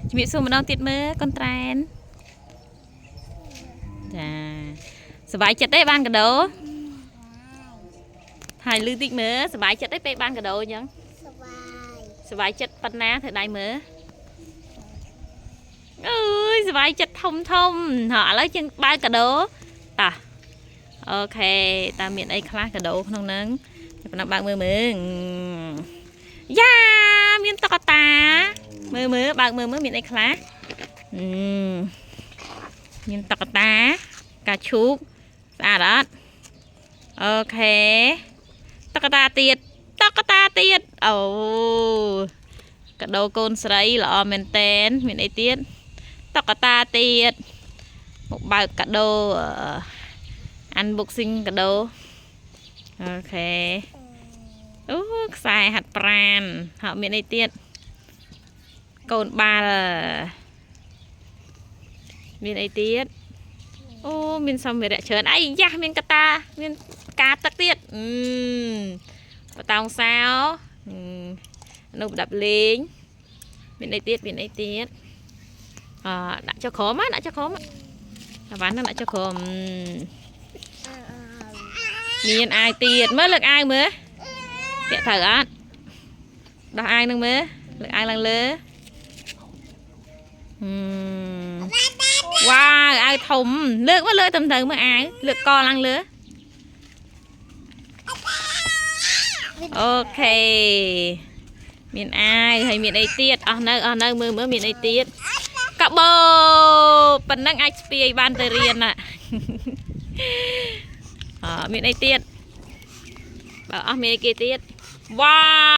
ជំរាបសួរម្ដងទៀតមើលកូនត្រែនចាសប្បាយចិត្តទេបានកាដូហើយលឺតិចមើលសប្បាយចិត្តទេពេលបានកាដូអញ្ចឹងសប្បាយចិត្តប៉ុណ្ណាធ្វើដៃមើលអើយសប្បាយចិត្តធំហ៎ឥឡូវជាងបើកកាដូតោះអូខេតើមានអីខ្លះកាដូក្នុងហ្នឹងប៉ុណ្ណឹងបើកមើលយ៉ាមានតុក្កតាមើលបើកមើលមានអីខ្លះមានតុក្កតាកាឈូកស្អាតអត់អូខេតុក្កតាទៀតអូកាដូកូនស្រីល្អមែនតែនមានអីទៀតតុក្កតាទៀតមកបើកកាដូ unboxing កាដូអូខេអូខ្សែហាត់ប្រាណហើយមានអីទៀតកូនបាល់មានអីទៀតអូមានសម្ភារៈច្រើនអីយ៉ាមានកតាមានការទឹកទៀតបតោងសោនៅប្រដាប់លេងមានអីទៀតដាក់ចុះក្រោមដាក់ចុះក្រោមអាវ៉ាន់ហ្នឹងដាក់ចុះក្រោមមានអាយទៀតមើលលើកអាយមើលពាក់ត្រូវអត់ដោះអាយនឹងមើលលើកអាយឡើងលើវ៉ាវអាយធំលើកមកលើទៅមើលអាយលើកកឡើងលើអូខេមានអាយហើយមានអីទៀតអស់នៅមើលមានអីទៀតកាបូប៉ុណ្ណឹងអាចស្ពាយបានទៅរៀនណាមានអីទៀតបើអស់មានអីគេទៀតវ៉ា